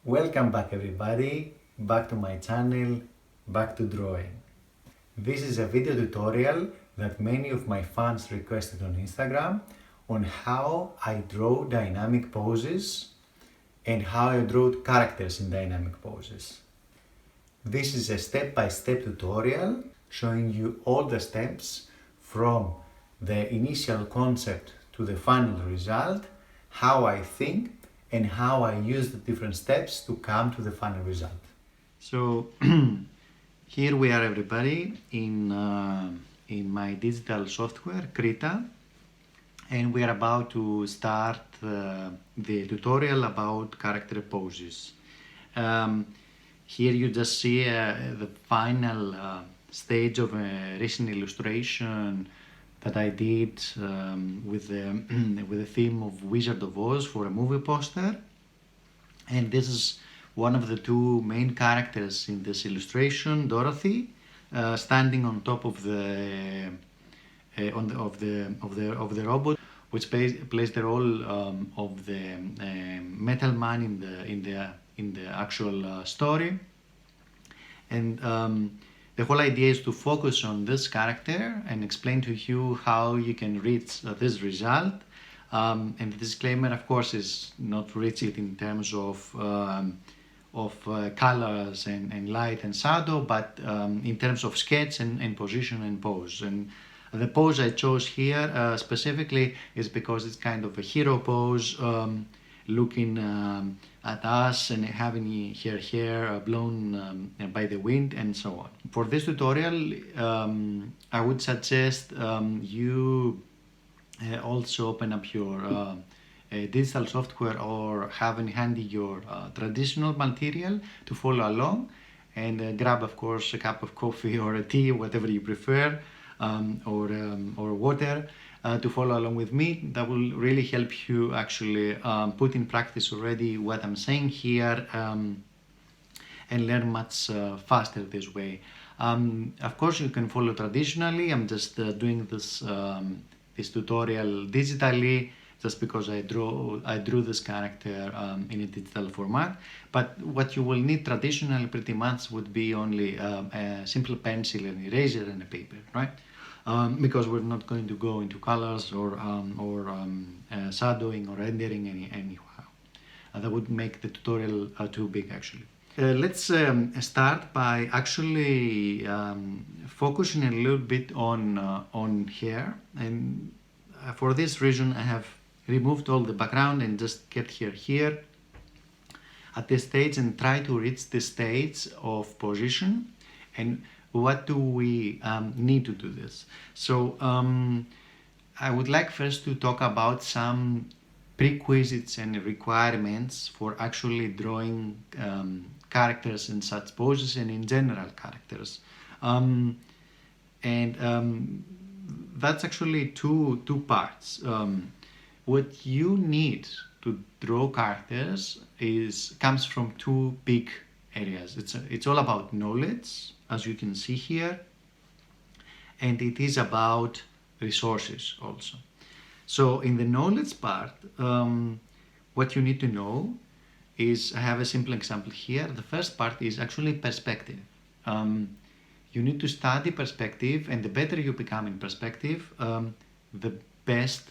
Welcome back everybody, back to my channel, back to drawing. This is a video tutorial that many of my fans requested on Instagram on how I draw dynamic poses and how I draw characters in dynamic poses. This is a step-by-step tutorial showing you all the steps from the initial concept to the final result, how I think and how I use the different steps to come to the final result. So here we are everybody in my digital software Krita, and we are about to start the tutorial about character poses. Here you just see the final stage of a recent illustration that I did with the theme of Wizard of Oz for a movie poster, and this is one of the two main characters in this illustration, Dorothy, standing on top of the robot, which plays the role of the metal man in the actual story, and the whole idea is to focus on this character and explain to you how you can reach this result. And the disclaimer, of course, is not reach it in terms of colors and light and shadow, but in terms of sketch and position and pose. And the pose I chose here specifically is because it's kind of a hero pose, looking at us and having her hair blown by the wind and so on. For this tutorial, I would suggest you also open up your digital software or have in handy your traditional material to follow along, and grab, of course, a cup of coffee or a tea, whatever you prefer, or water, to follow along with me. That will really help you actually put in practice already what I'm saying here, and learn much faster this way. Of course, you can follow traditionally. I'm just doing this tutorial digitally just because I drew this character in a digital format. But what you will need traditionally pretty much would be only a simple pencil, an eraser and a paper, right? Because we're not going to go into colors or shadowing or rendering anyhow. That would make the tutorial too big actually. Let's start by actually focusing a little bit on hair, and for this reason I have removed all the background and just kept her here at this stage and try to reach the stage of position. And what do we need to do this? So I would like first to talk about some prerequisites and requirements for actually drawing characters in such poses and in general characters. That's actually two parts. What you need to draw characters comes from two big areas. It's all about knowledge, as you can see here, and it is about resources also. So in the knowledge part, what you need to know is, I have a simple example here. The first part is actually perspective. You need to study perspective, and the better you become in perspective, the best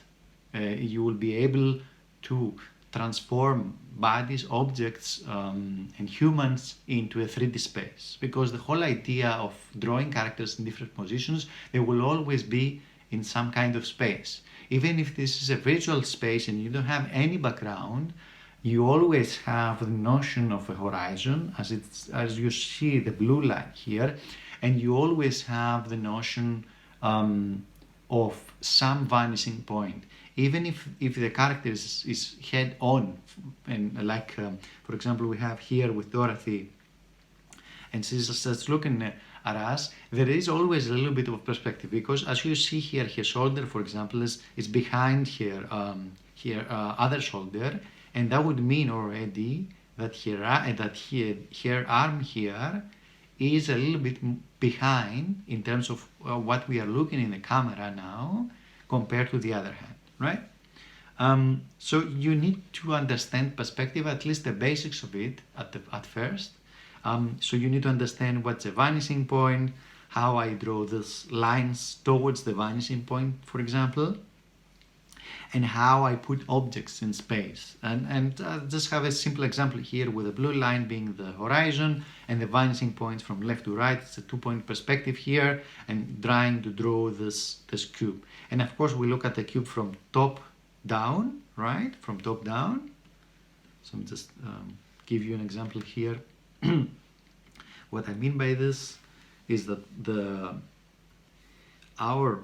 you will be able to transform bodies, objects, and humans into a 3D space. Because the whole idea of drawing characters in different positions, they will always be in some kind of space. Even if this is a virtual space and you don't have any background, you always have the notion of a horizon, as you see the blue line here, and you always have the notion of some vanishing point. Even if the character is head on, and like for example we have here with Dorothy, and she's just looking at us, there is always a little bit of perspective, because as you see here, her shoulder, for example, is behind her other shoulder, and that would mean already that her arm here is a little bit behind in terms of what we are looking in the camera now compared to the other hand, right? So you need to understand perspective, at least the basics of it at first. So you need to understand what's a vanishing point, how I draw these lines towards the vanishing point, for example, and how I put objects in space. And just have a simple example here with the blue line being the horizon and the vanishing points from left to right. It's a 2-point perspective here, and trying to draw this cube. And of course we look at the cube from top down, right? From top down. So I'm just give you an example here. What I mean by this is that our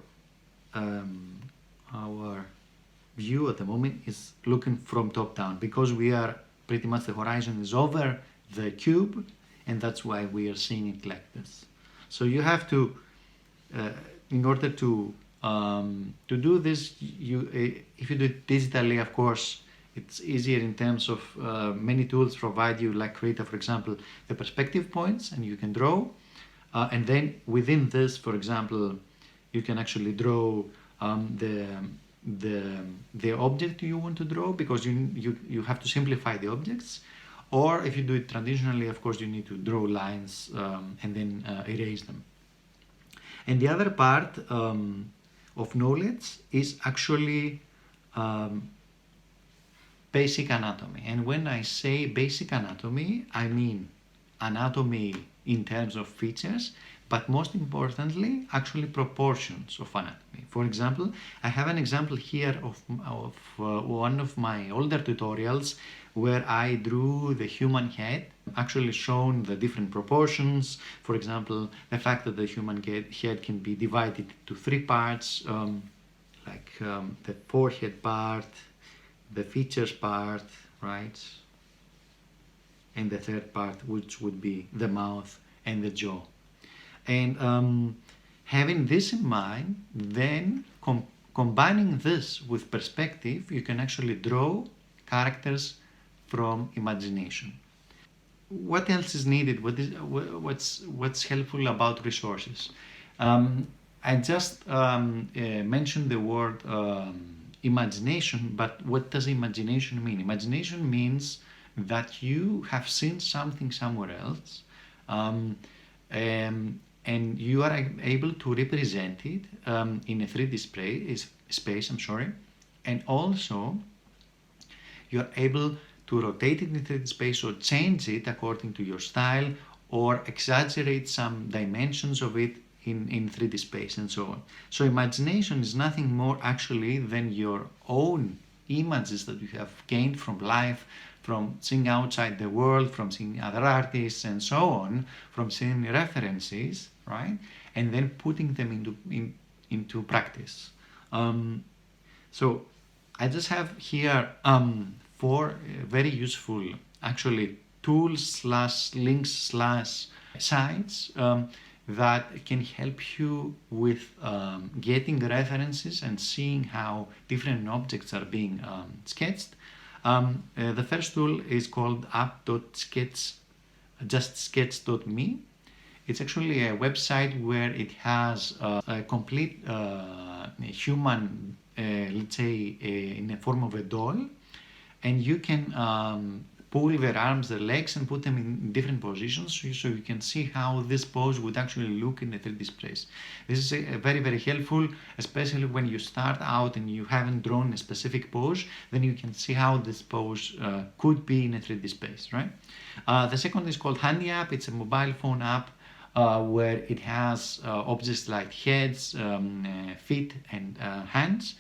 view at the moment is looking from top down, because we are pretty much, the horizon is over the cube, and that's why we are seeing it like this. So you have to, in order to do this, if you do it digitally, of course, it's easier in terms of many tools provide you, like Krita, for example, the perspective points, and you can draw. And then within this, for example, you can actually draw the object you want to draw, because you have to simplify the objects. Or if you do it traditionally, of course, you need to draw lines and then erase them. And the other part of knowledge is actually basic anatomy. And when I say basic anatomy, I mean anatomy in terms of features, but most importantly, actually proportions of anatomy. For example, I have an example here of one of my older tutorials where I drew the human head, actually shown the different proportions. For example, the fact that the human head can be divided into 3 parts, like the forehead part, the features part, right? And the third part, which would be the mouth and the jaw. And having this in mind, then combining this with perspective, you can actually draw characters from imagination. What else is needed? What's helpful about resources? I just mentioned the word imagination, but what does imagination mean? Imagination means that you have seen something somewhere else, and you are able to represent it in a 3D space, and also you are able to rotate it in 3D space or change it according to your style, or exaggerate some dimensions of it in 3D space, and so on. So imagination is nothing more actually than your own images that you have gained from life, from seeing outside the world, from seeing other artists and so on, from seeing references, right? And then putting them into practice. So I just have here 4 very useful actually tools / links / sites that can help you with getting references and seeing how different objects are being sketched. The first tool is called app.justsketch.me. It's actually a website where it has a complete human, let's say, in the form of a doll, and you can pull their arms, their legs, and put them in different positions, so you can see how this pose would actually look in a 3D space. This is very, very helpful, especially when you start out and you haven't drawn a specific pose. Then you can see how this pose could be in a 3D space, right? The second is called Handy App. It's a mobile phone app where it has objects like heads, feet, and hands,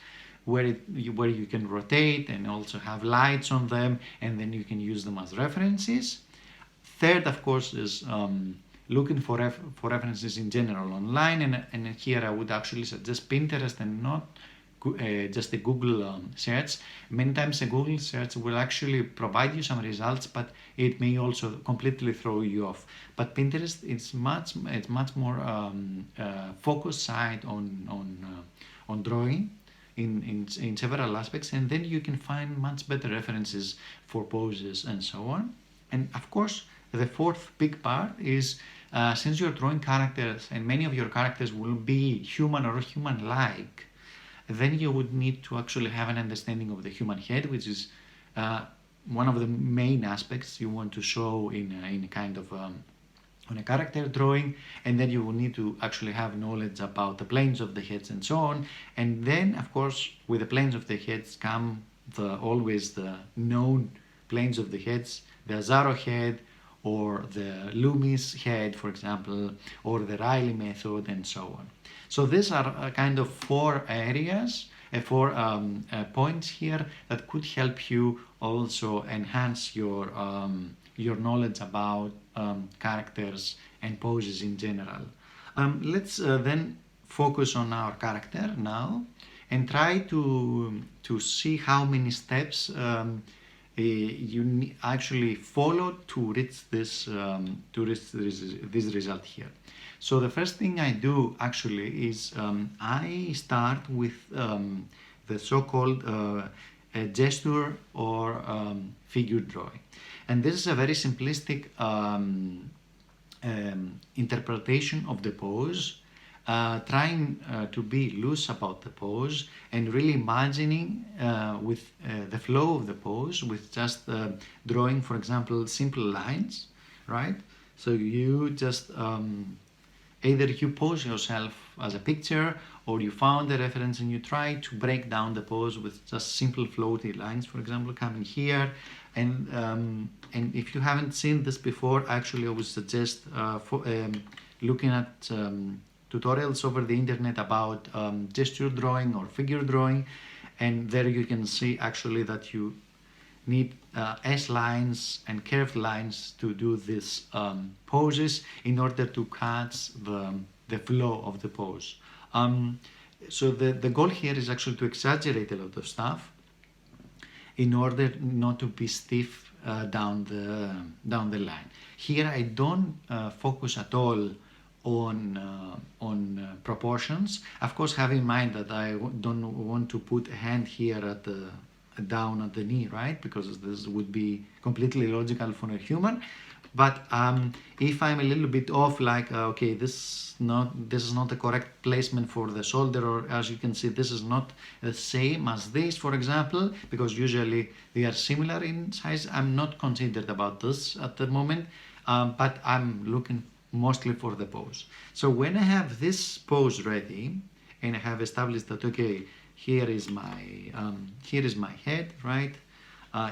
where you can rotate and also have lights on them, and then you can use them as references. Third, of course, is looking for references in general online, and here I would actually suggest Pinterest and not just a Google search. Many times a Google search will actually provide you some results, but it may also completely throw you off. But Pinterest is much more focused site on drawing in several aspects, and then you can find much better references for poses and so on. And of course, the fourth big part is since you're drawing characters, and many of your characters will be human or human-like, then you would need to actually have an understanding of the human head, which is one of the main aspects you want to show in a kind of on a character drawing, and then you will need to actually have knowledge about the planes of the heads and so on. And then, of course, with the planes of the heads come always the known planes of the heads, the Azaro head, or the Loomis head, for example, or the Riley method, and so on. So these are kind of four areas, four points here that could help you also enhance your knowledge about characters and poses in general. Let's then focus on our character now and try to see how many steps you actually follow to reach this result here. So the first thing I do actually is I start with the so-called gesture or figure drawing. And this is a very simplistic interpretation of the pose, trying to be loose about the pose and really imagining with the flow of the pose with just drawing, for example, simple lines, right? So you just either you pose yourself as a picture, or you found the reference and you try to break down the pose with just simple floaty lines, for example, coming here. And if you haven't seen this before, actually I would suggest looking at tutorials over the internet about gesture drawing or figure drawing, and there you can see actually that you need S lines and curved lines to do these poses in order to catch the flow of the pose. So the goal here is actually to exaggerate a lot of stuff in order not to be stiff down the line. Here I don't focus at all on proportions. Of course, have in mind that I don't want to put a hand here down at the knee, right? Because this would be completely illogical for a human. But if I'm a little bit off, like okay, this is not the correct placement for the shoulder, or as you can see, this is not the same as this, for example, because usually they are similar in size. I'm not considered about this at the moment, but I'm looking mostly for the pose. So when I have this pose ready and I have established that, okay, here is my head, right?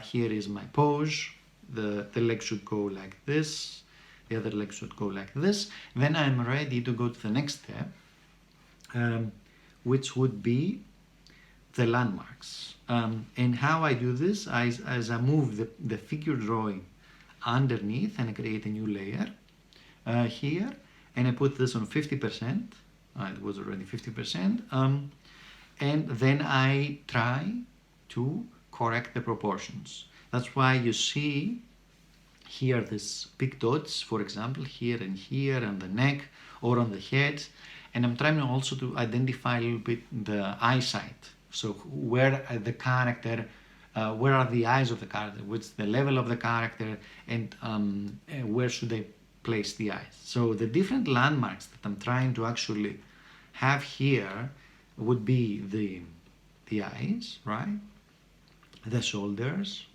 Here is my pose. The leg should go like this, the other leg should go like this. Then I'm ready to go to the next step, which would be the landmarks. And how I do this, as I move the figure drawing underneath and I create a new layer here, and I put this on 50%. It was already 50%. And then I try to correct the proportions. That's why you see here these big dots, for example, here and the neck or on the head. And I'm trying also to identify a little bit the eyesight. So where the character, where are the eyes of the character, what's the level of the character, and where should I place the eyes. So the different landmarks that I'm trying to actually have here would be the eyes, right? The shoulders,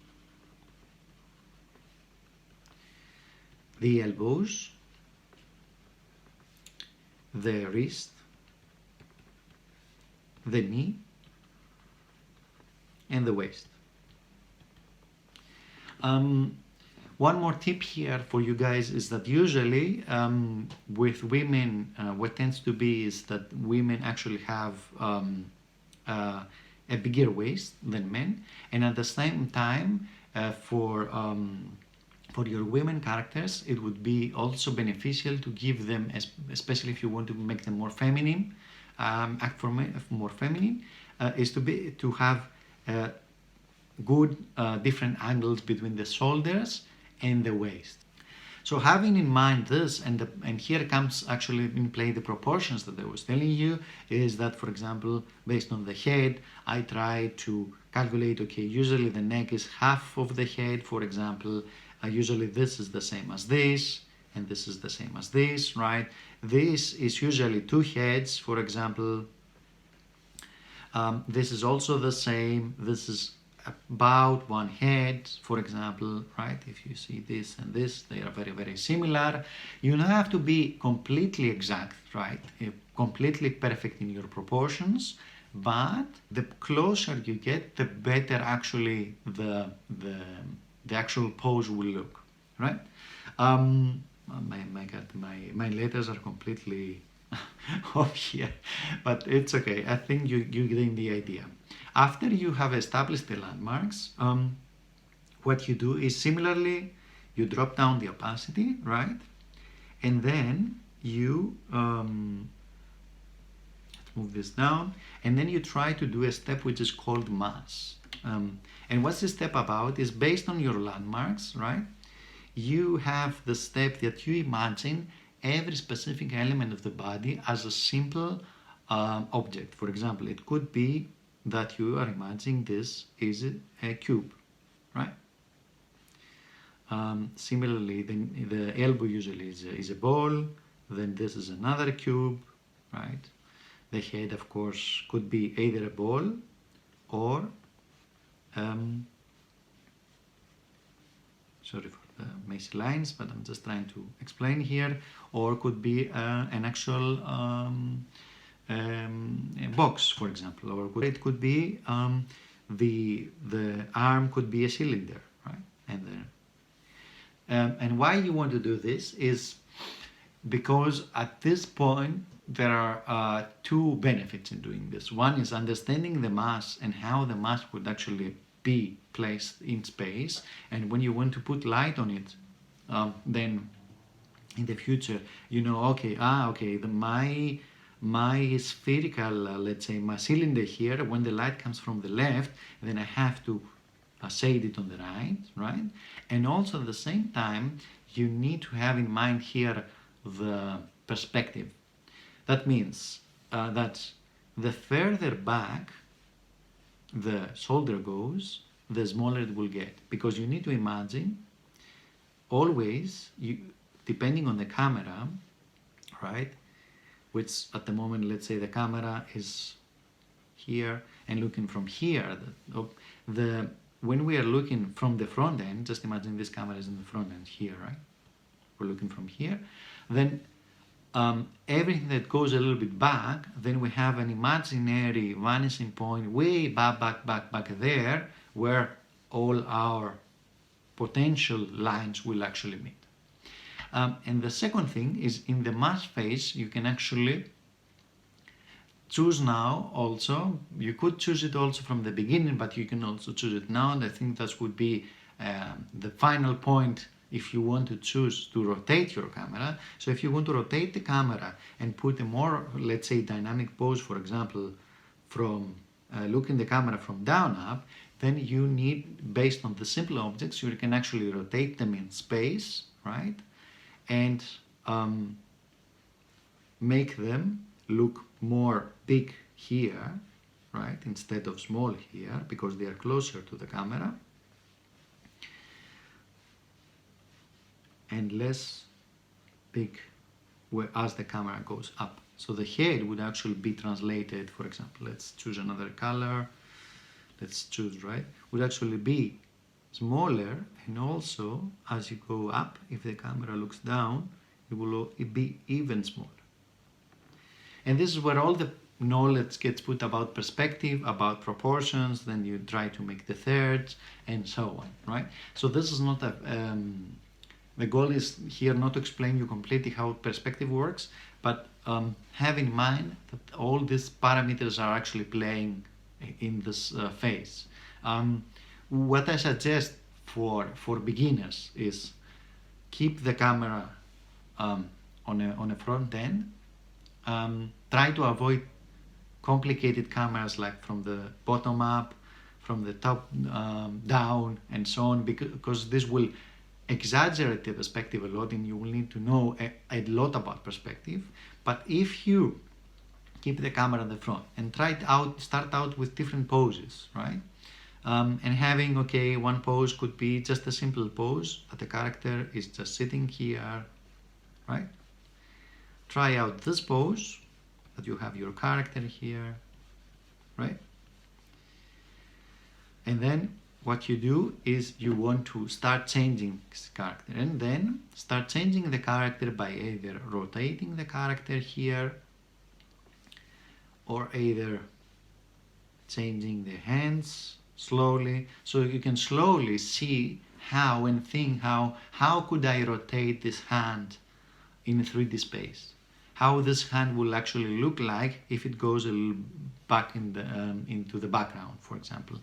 the elbows, the wrist, the knee, and the waist. One more tip here for you guys is that usually with women, what tends to be is that women actually have a bigger waist than men, and at the same time for your women characters, it would be also beneficial to give them, especially if you want to make them more feminine, act for more feminine, is to have good different angles between the shoulders and the waist. So having in mind this, and here comes actually in play the proportions that I was telling you, is that, for example, based on the head, I try to calculate, okay, usually the neck is half of the head, for example, usually this is the same as this, and this is the same as this, right? This is usually two heads, for example. This is also the same. This is about one head, for example, right? If you see this and this, they are very, very similar. You don't have to be completely exact, right? Completely perfect in your proportions, but the closer you get, the better actually the actual pose will look, right? My God, my letters are completely off here, but it's okay. I think you're getting the idea. After you have established the landmarks, what you do is similarly, you drop down the opacity, right? And then you, let's move this down, and then you try to do a step which is called mass. And what's this step about is based on your landmarks, right? You have the step that you imagine every specific element of the body as a simple object. For example, it could be that you are imagining this is a cube, right? Similarly, the elbow usually is a ball, then this is another cube, right? The head, of course, could be either a ball or, sorry for the messy lines, but I'm just trying to explain here, or could be an actual box, for example, or it could be the arm could be a cylinder, right? And why you want to do this is because at this point there are two benefits in doing this. One is understanding the mass and how the mass would actually be placed in space, and when you want to put light on it, then in the future you know, okay, my spherical, let's say my cylinder here, when the light comes from the left, then I have to shade it on the right? And also at the same time, you need to have in mind here the perspective. That means that the further back the shoulder goes, the smaller it will get, because you need to imagine always, depending on the camera, right, which at the moment, let's say the camera is here and looking from here, when we are looking from the front end, just imagine this camera is in the front end here, right? We're looking from here, then everything that goes a little bit back, then we have an imaginary vanishing point way back there, where all our potential lines will actually meet. And the second thing is, in the mass phase, you can actually choose now also. You could choose it also from the beginning, but you can also choose it now, and I think that would be the final point if you want to choose to rotate your camera. So if you want to rotate the camera and put a more, let's say, dynamic pose, for example, from looking the camera from down up, then you need, based on the simple objects, you can actually rotate them in space, right? And make them look more big here, right, instead of small here, because they are closer to the camera, and less big as the camera goes up. So the head would actually be translated, for example, let's choose another color, let's choose, right, would actually be smaller, and also as you go up, if the camera looks down, it will be even smaller. And this is where all the knowledge gets put about perspective, about proportions, then you try to make the thirds, and so on, right? So this is not a, the goal is here not to explain you completely how perspective works, but have in mind that all these parameters are actually playing in this phase. What I suggest for beginners is keep the camera on a front end. Try to avoid complicated cameras like from the bottom up, from the top down, and so on, because this will exaggerate the perspective a lot, and you will need to know a lot about perspective. But if you keep the camera in the front and start out with different poses, right? And having, okay, one pose could be just a simple pose that the character is just sitting here, right? Try out this pose that you have your character here, right? And then what you do is you want to start changing this character, and then start changing the character by either rotating the character here or either changing the hands slowly, so you can slowly see how and think how could I rotate this hand in 3D space, how this hand will actually look like if it goes a little back in the into the background, for example.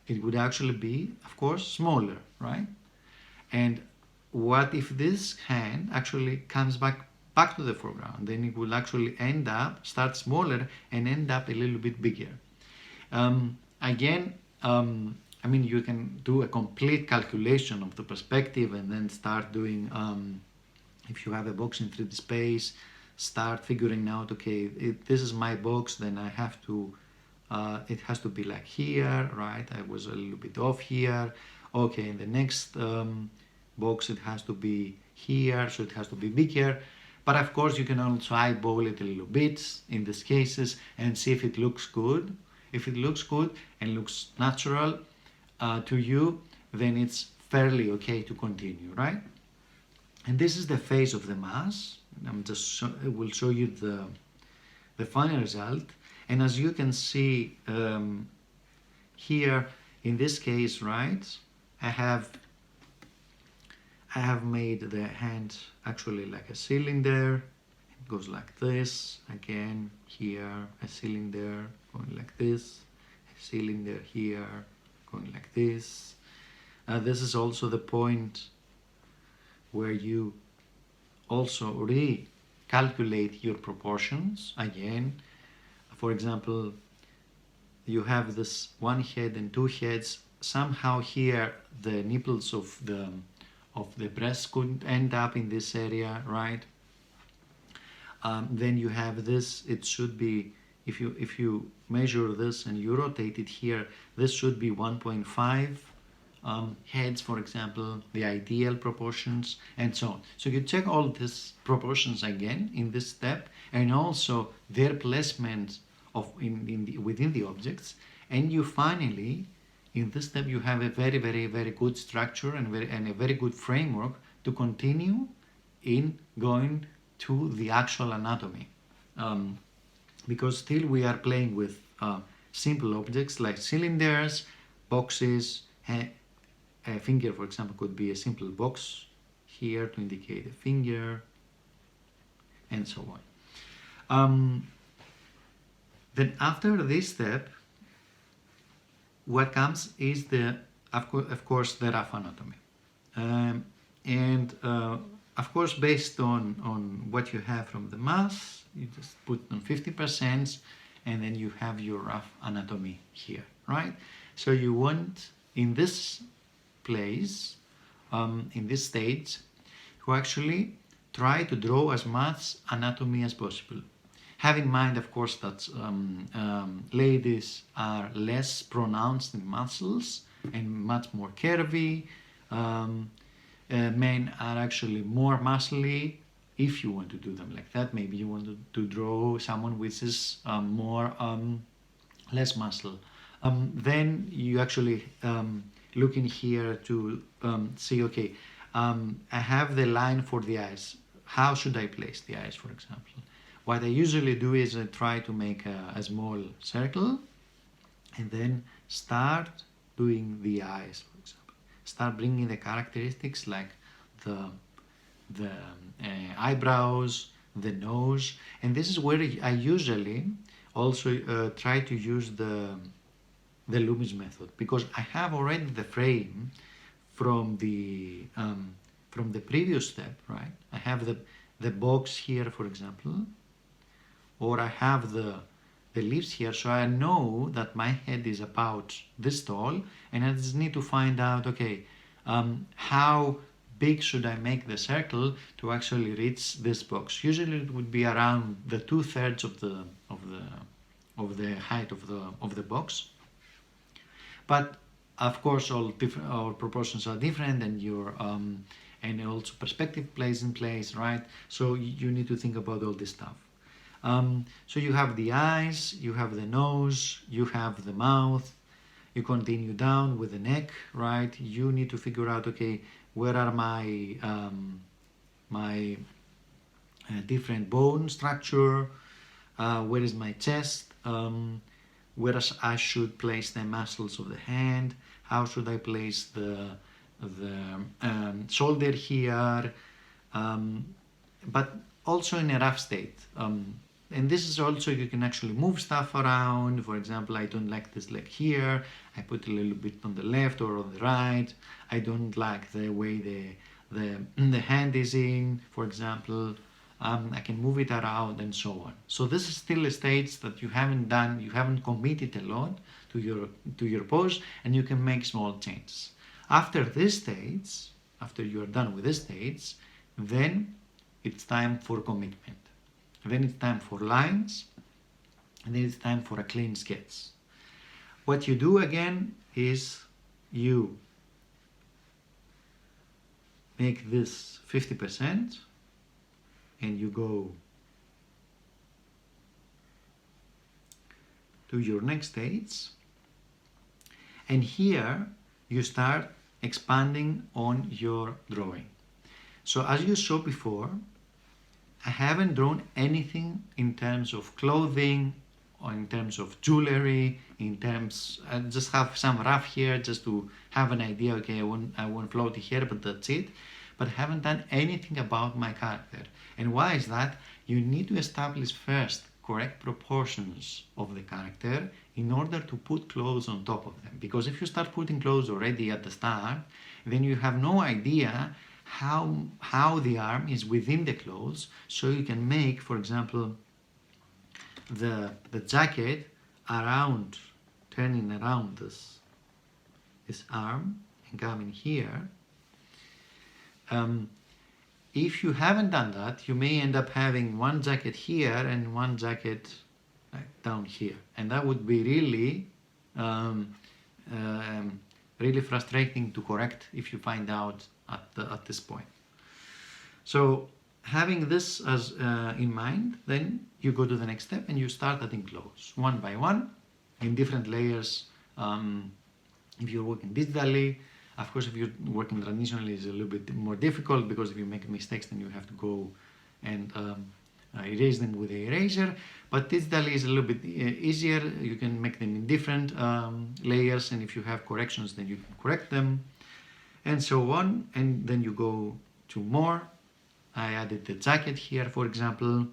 It would actually be, of course, smaller, right? And what if this hand actually comes back to the foreground? Then it will actually start smaller and end up a little bit bigger. Again, I mean, you can do a complete calculation of the perspective and then start doing, if you have a box in 3D space, start figuring out, okay, this is my box, then I have to, it has to be like here, right? I was a little bit off here. Okay, in the next box it has to be here, so it has to be bigger. But of course you can also eyeball it a little bit in these cases and see if it looks good. If it looks good and looks natural to you, then it's fairly okay to continue, right? And this is the face of the mass. I will show you the final result. And as you can see here, in this case, right, I have made the hand actually like a cylinder. It goes like this. Again, here, a cylinder going like this. A cylinder here, going like this. This is also the point where you also recalculate your proportions. Again, for example, you have this one head and two heads. Somehow here the nipples of the breast could end up in this area, right? Then you have this. It should be, if you measure this and you rotate it here, this should be 1.5 heads, for example, the ideal proportions, and so on. So you check all these proportions again in this step, and also their placement within the objects, and you finally, in this step, you have a very, very, very good structure and a very good framework to continue in going to the actual anatomy. Because still we are playing with simple objects like cylinders, boxes. A finger, for example, could be a simple box here to indicate a finger, and so on. Then after this step, what comes is of course, the rough anatomy. Of course, based on what you have from the mass, you just put on 50%, and then you have your rough anatomy here, right? So you want, in this place, in this stage, to actually try to draw as much anatomy as possible. Have in mind, of course, that ladies are less pronounced in muscles and much more curvy. Men are actually more muscly. If you want to do them like that, maybe you want to draw someone which is less muscle. Then you actually look in here to see, okay, I have the line for the eyes. How should I place the eyes, for example? What I usually do is I try to make a small circle and then start doing the eyes, for example. Start bringing the characteristics like the eyebrows, the nose, and this is where I usually also try to use the Loomis method, because I have already the frame from the previous step, right? I have the box here, for example, or I have the lips here, so I know that my head is about this tall, and I just need to find out, okay, how big should I make the circle to actually reach this box? Usually it would be around the 2/3 of the height of the box. But of course, all proportions are different, and and also perspective plays in place, right? So you need to think about all this stuff. So you have the eyes, you have the nose, you have the mouth, You continue down with the neck, right? You need to figure out, okay, where are my different bone structure, where is my chest, where I should place the muscles of the hand, how should I place the shoulder here, but also in a rough state. And this is also, you can actually move stuff around. For example, I don't like this leg here, I put a little bit on the left or on the right. I don't like the way the hand is in, for example. I can move it around and so on. So this is still a stage that you haven't done, you haven't committed a lot to your pose, and you can make small changes. After this stage, after you are done with this stage, then it's time for commitment. Then it's time for lines, and then it's time for a clean sketch. What you do again is you make this 50%, and you go to your next stage, and here you start expanding on your drawing. So as you saw before, I haven't drawn anything in terms of clothing or in terms of jewelry, I just have some rough here just to have an idea, okay, I want floaty hair, but that's it. But I haven't done anything about my character. And why is that? You need to establish first correct proportions of the character in order to put clothes on top of them. Because if you start putting clothes already at the start, then you have no idea how the arm is within the clothes. So you can make, for example, the jacket around, turning around this arm and coming here. If you haven't done that, you may end up having one jacket here and one jacket down here, and that would be really really frustrating to correct if you find out at this point. So having this as in mind, then you go to the next step and you start adding clothes one by one in different layers. If you're working digitally, of course, if you're working traditionally, it's a little bit more difficult, because if you make mistakes, then you have to go and erase them with the eraser. But digitally is a little bit easier. You can make them in different layers, and if you have corrections, then you can correct them, and so on. And then you go to more. I added the jacket here, for example,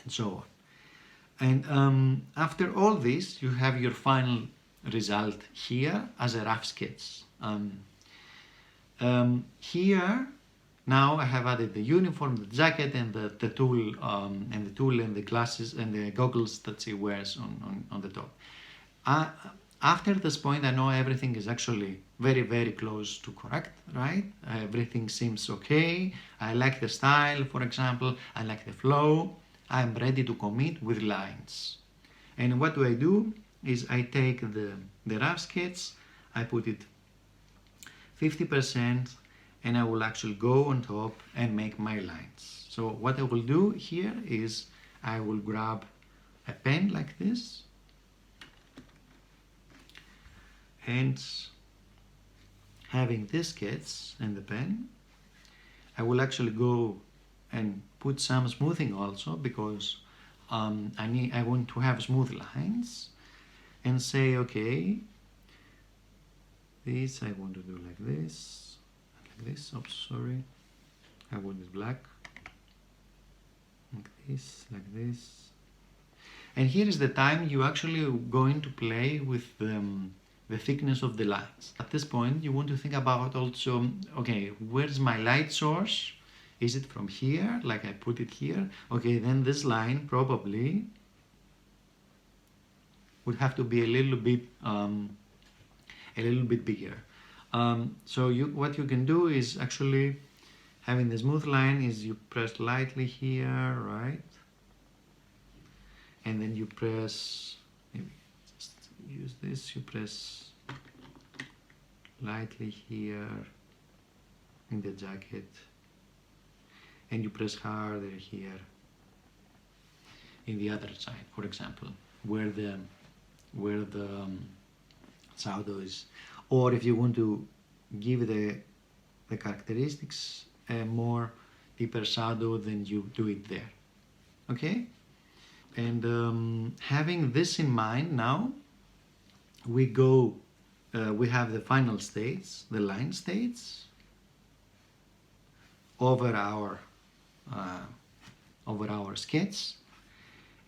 and so on. And after all this, you have your final result here as a rough sketch. Here now I have added the uniform, the jacket, and the tool and the glasses and the goggles that she wears on the top. After this point, I know everything is actually very, very close to correct, right? Everything seems okay. I like the style, for example. I like the flow. I'm ready to commit with lines. And what do I do is I take the rough sketch, I put it 50%, and I will actually go on top and make my lines. So what I will do here is I will grab a pen like this, and having this sketch and the pen, I will actually go and put some smoothing also, because I want to have smooth lines, and say, okay, this I want to do like this, oops, sorry, I want it black, like this. And here is the time you actually going to play with the thickness of the lines. At this point, you want to think about also, okay, where's my light source? Is it from here, like I put it here? Okay, then this line probably would have to be a little bit bigger. So what you can do is actually, having the smooth line, is you press lightly here, right? And then you press, maybe just use this, you press lightly here in the jacket, and you press harder here in the other side, for example, where the shadows, or if you want to give the characteristics a more deeper shadow, then you do it there. Okay? And having this in mind now, we have the final states, the line states, over our sketch.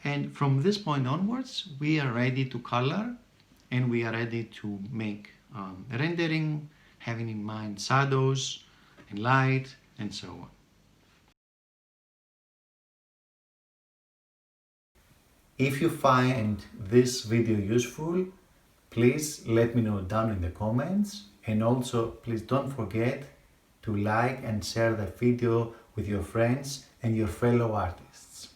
And from this point onwards, we are ready to color, and we are ready to make rendering, having in mind shadows and light and so on. If you find this video useful, please let me know down in the comments, and also please don't forget to like and share the video with your friends and your fellow artists.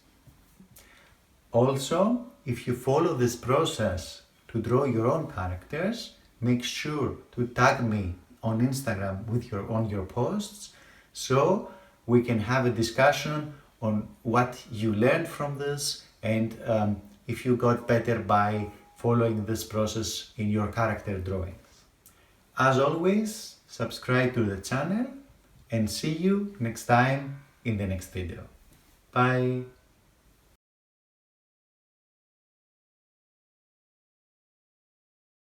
Also, if you follow this process to draw your own characters, make sure to tag me on Instagram on your posts, so we can have a discussion on what you learned from this, and if you got better by following this process in your character drawings. As always, subscribe to the channel, and see you next time in the next video. Bye!